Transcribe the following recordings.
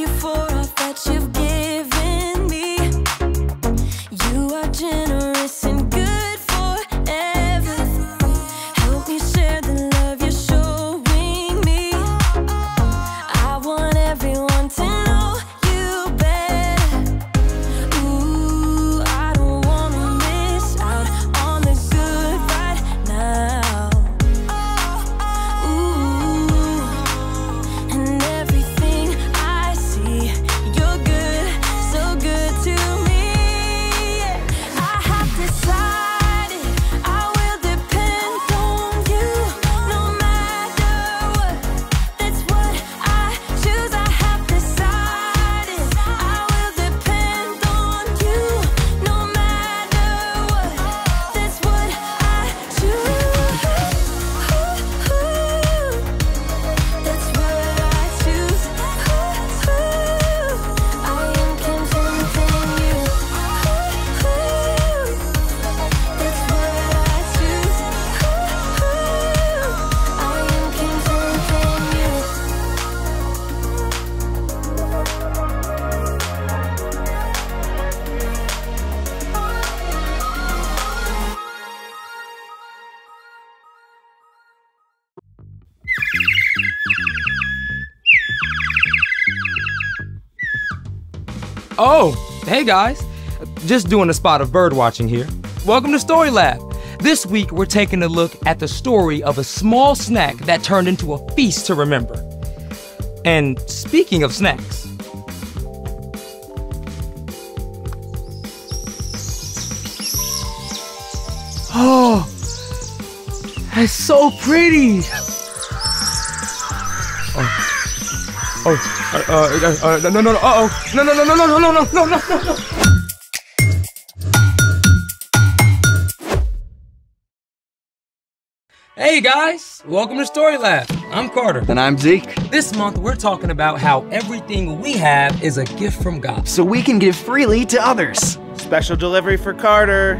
you for all that you've given me. You are generous and good forever. Help me share the love you're showing me. I want everyone to know you better. Ooh, I don't wanna miss out on the good right now. Ooh, and everything I see, you're good, so good to me. I have decided I will depend on you no matter what. That's what I choose. I have decided I will depend on you no matter what. That's what I choose. That's what I choose. I am content in you. That's what I choose. I am content in you. Oh, hey guys. Just doing a spot of bird watching here. Welcome to Story Lab. This week we're taking a look at the story of a small snack that turned into a feast to remember. And speaking of snacks, oh, that's so pretty. No. Hey guys, welcome to Story Lab. I'm Carter. And I'm Zeke. This month we're talking about how everything we have is a gift from God. So we can give freely to others. Special delivery for Carter.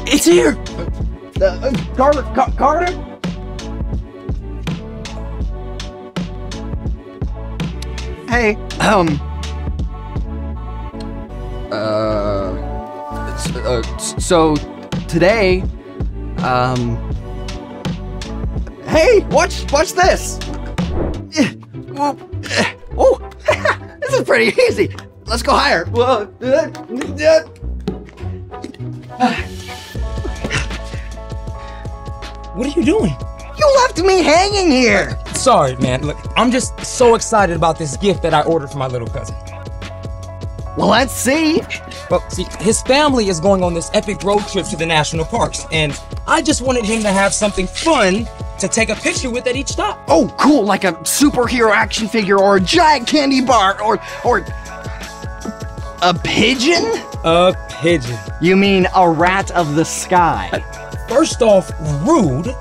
It's here. Carter? Hey, so today, hey, watch this. Oh, this is pretty easy. Let's go higher. What are you doing? You left me hanging here. Sorry, man. Look, I'm just so excited about this gift that I ordered for my little cousin. Well, let's see. Well, see, his family is going on this epic road trip to the national parks, and I just wanted him to have something fun to take a picture with at each stop. Oh, cool, like a superhero action figure or a giant candy bar or a pigeon? A pigeon. You mean a rat of the sky? First off, rude.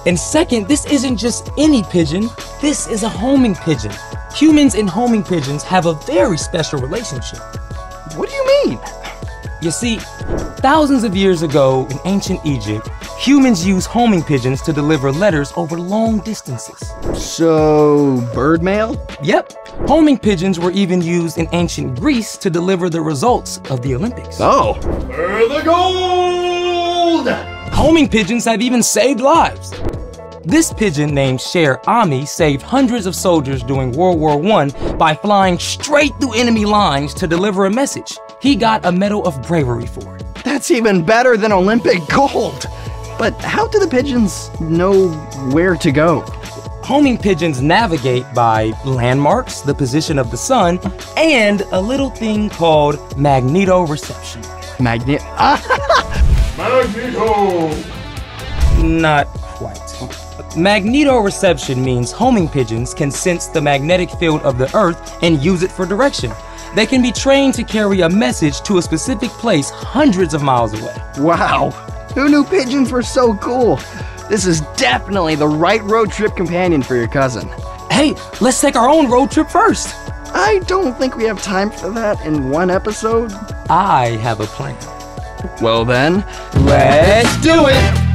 And second, this isn't just any pigeon. This is a homing pigeon. Humans and homing pigeons have a very special relationship. What do you mean? You see, thousands of years ago in ancient Egypt, humans used homing pigeons to deliver letters over long distances. So, bird mail? Yep. Homing pigeons were even used in ancient Greece to deliver the results of the Olympics. Oh. For the gold! Homing pigeons have even saved lives. This pigeon named Sher Ami saved hundreds of soldiers during World War I by flying straight through enemy lines to deliver a message. He got a Medal of Bravery for it. That's even better than Olympic gold. But how do the pigeons know where to go? Homing pigeons navigate by landmarks, the position of the sun, and a little thing called magnetoreception. Magneto. Not quite. Magnetoreception means homing pigeons can sense the magnetic field of the Earth and use it for direction. They can be trained to carry a message to a specific place hundreds of miles away. Wow. Who knew pigeons were so cool? This is definitely the right road trip companion for your cousin. Hey, let's take our own road trip first. I don't think we have time for that in one episode. I have a plan. Well then, let's do it!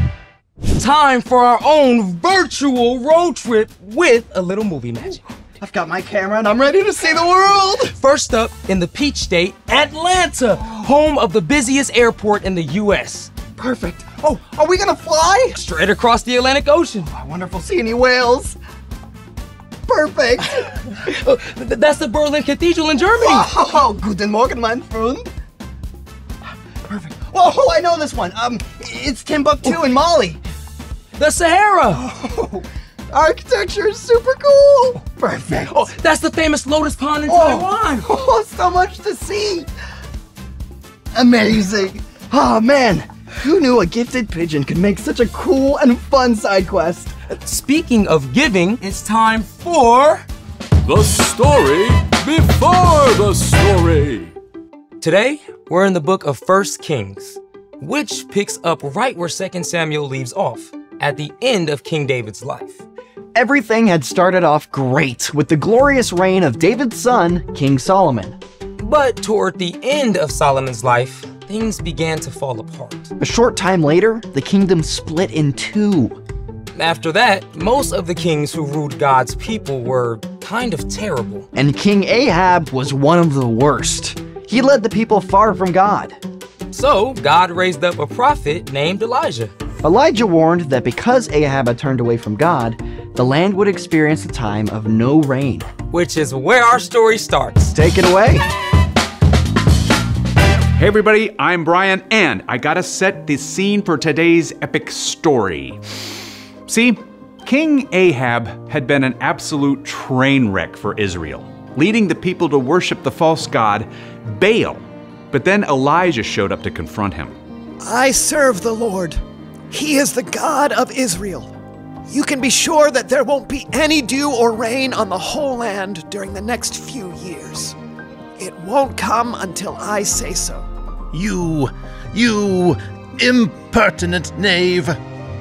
Time for our own virtual road trip with a little movie magic. I've got my camera and I'm ready to see the world! First up, in the Peach State, Atlanta, home of the busiest airport in the U.S. Perfect. Oh, are we gonna fly? Straight across the Atlantic Ocean. I wonder if we'll see any whales. Perfect. That's the Berlin Cathedral in Germany. Oh, guten Morgen, mein Freund. Perfect. Oh, I know this one. It's Timbuktu in Mali. The Sahara. Oh, architecture is super cool. Perfect. Oh, that's the famous Lotus Pond in Taiwan. Oh, so much to see. Amazing. Oh, man. Who knew a gifted pigeon could make such a cool and fun side quest? Speaking of giving, it's time for... The story before the story. Today, we're in the book of 1 Kings, which picks up right where 2 Samuel leaves off, at the end of King David's life. Everything had started off great with the glorious reign of David's son, King Solomon. But toward the end of Solomon's life, things began to fall apart. A short time later, the kingdom split in two. After that, most of the kings who ruled God's people were kind of terrible. And King Ahab was one of the worst. He led the people far from God. So, God raised up a prophet named Elijah. Elijah warned that because Ahab had turned away from God, the land would experience a time of no rain. Which is where our story starts. Take it away. Hey everybody, I'm Brian, and I gotta set the scene for today's epic story. See, King Ahab had been an absolute train wreck for Israel, leading the people to worship the false god Baal. But then Elijah showed up to confront him. I serve the Lord. He is the God of Israel. You can be sure that there won't be any dew or rain on the whole land during the next few years. It won't come until I say so. You impertinent knave.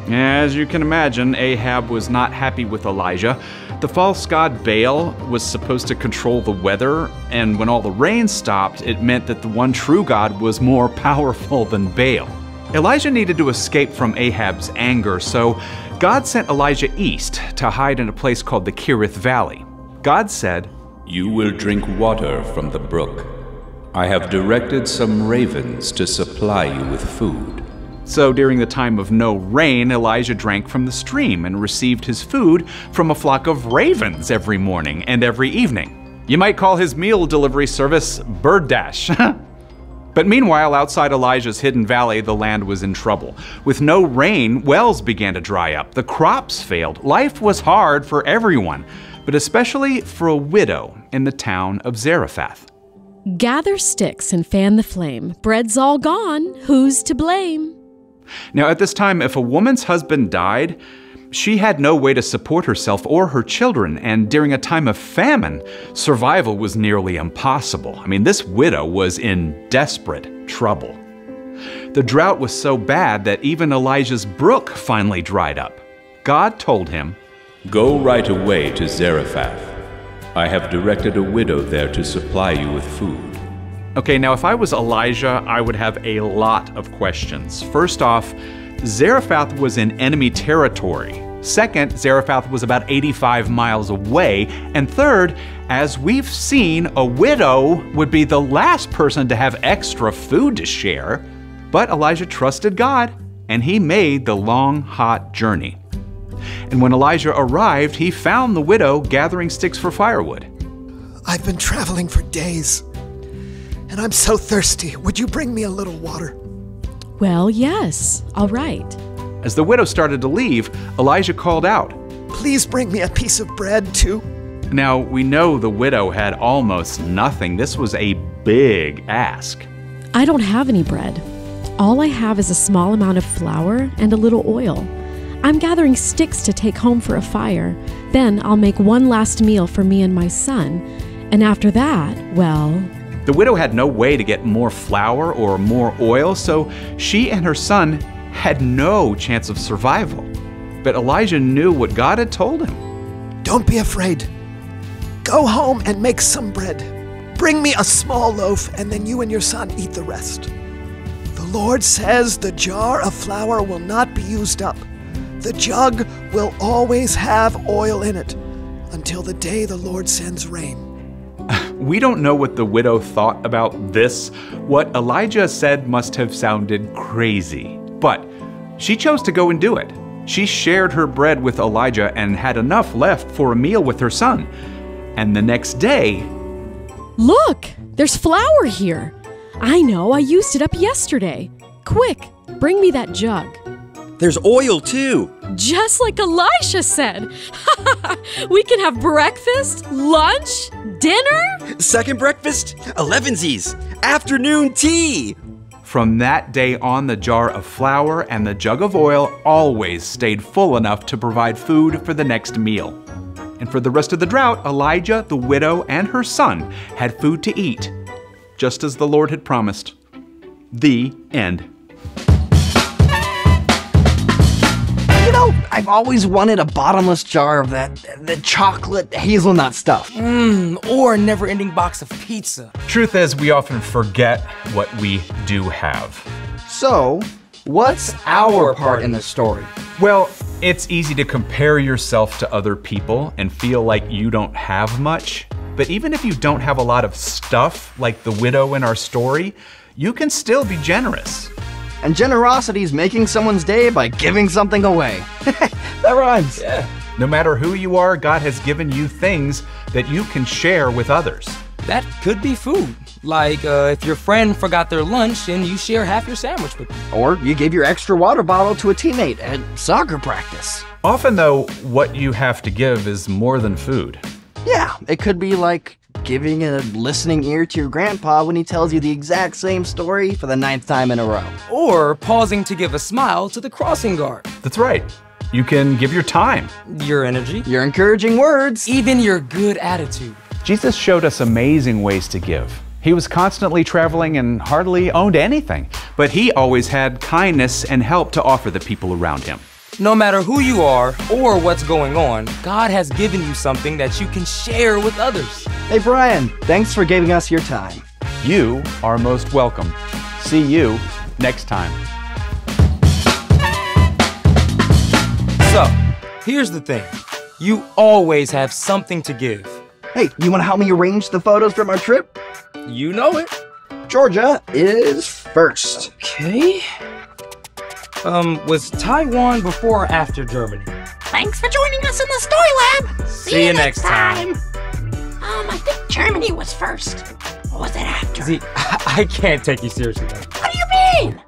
As you can imagine, Ahab was not happy with Elijah. The false god Baal was supposed to control the weather, and when all the rain stopped, it meant that the one true God was more powerful than Baal. Elijah needed to escape from Ahab's anger, so God sent Elijah east to hide in a place called the Kerith Valley. God said, You will drink water from the brook. I have directed some ravens to supply you with food. So during the time of no rain, Elijah drank from the stream and received his food from a flock of ravens every morning and every evening. You might call his meal delivery service Bird Dash. But meanwhile, outside Elijah's hidden valley, the land was in trouble. With no rain, wells began to dry up. The crops failed. Life was hard for everyone, but especially for a widow in the town of Zarephath. Gather sticks and fan the flame. Bread's all gone. Who's to blame? Now, at this time, if a woman's husband died, she had no way to support herself or her children, and during a time of famine, survival was nearly impossible. I mean, this widow was in desperate trouble. The drought was so bad that even Elijah's brook finally dried up. God told him, Go right away to Zarephath. I have directed a widow there to supply you with food. Okay, now if I was Elijah, I would have a lot of questions. First off, Zarephath was in enemy territory. Second, Zarephath was about 85 miles away. And third, as we've seen, a widow would be the last person to have extra food to share. But Elijah trusted God, and he made the long, hot journey. And when Elijah arrived, he found the widow gathering sticks for firewood. I've been traveling for days, and I'm so thirsty. Would you bring me a little water? Well, yes. All right. As the widow started to leave, Elijah called out, Please bring me a piece of bread, too. Now, we know the widow had almost nothing. This was a big ask. I don't have any bread. All I have is a small amount of flour and a little oil. I'm gathering sticks to take home for a fire. Then I'll make one last meal for me and my son. And after that, well... The widow had no way to get more flour or more oil, so she and her son had no chance of survival. But Elijah knew what God had told him. Don't be afraid. Go home and make some bread. Bring me a small loaf, and then you and your son eat the rest. The Lord says the jar of flour will not be used up. The jug will always have oil in it until the day the Lord sends rain. We don't know what the widow thought about this. What Elijah said must have sounded crazy. But she chose to go and do it. She shared her bread with Elijah and had enough left for a meal with her son. And the next day... Look, there's flour here. I know, I used it up yesterday. Quick, bring me that jug. There's oil too. Just like Elisha said. We can have breakfast, lunch, dinner. Second breakfast, 11sies. Afternoon tea. From that day on, the jar of flour and the jug of oil always stayed full enough to provide food for the next meal. And for the rest of the drought, Elijah, the widow, and her son had food to eat, just as the Lord had promised. The end. You know, I've always wanted a bottomless jar of the chocolate hazelnut stuff. Or a never-ending box of pizza. Truth is, we often forget what we do have. So, what's our part in the story? Well, it's easy to compare yourself to other people and feel like you don't have much. But even if you don't have a lot of stuff, like the widow in our story, you can still be generous. And generosity is making someone's day by giving something away. That rhymes. Yeah. No matter who you are, God has given you things that you can share with others. That could be food. Like if your friend forgot their lunch and you share half your sandwich with them. Or you gave your extra water bottle to a teammate at soccer practice. Often though, what you have to give is more than food. Yeah, it could be like giving a listening ear to your grandpa when he tells you the exact same story for the 9th time in a row. Or pausing to give a smile to the crossing guard. That's right. You can give your time. Your energy. Your encouraging words. Even your good attitude. Jesus showed us amazing ways to give. He was constantly traveling and hardly owned anything, but he always had kindness and help to offer the people around him. No matter who you are or what's going on, God has given you something that you can share with others. Hey Brian, thanks for giving us your time. You are most welcome. See you next time. So, here's the thing. You always have something to give. Hey, you want to help me arrange the photos from our trip? You know it. Georgia is first. Okay. Was Taiwan before or after Germany? Thanks for joining us in the Story Lab. See you next time. I think Germany was first. Or was it after? See, I can't take you seriously. What do you mean?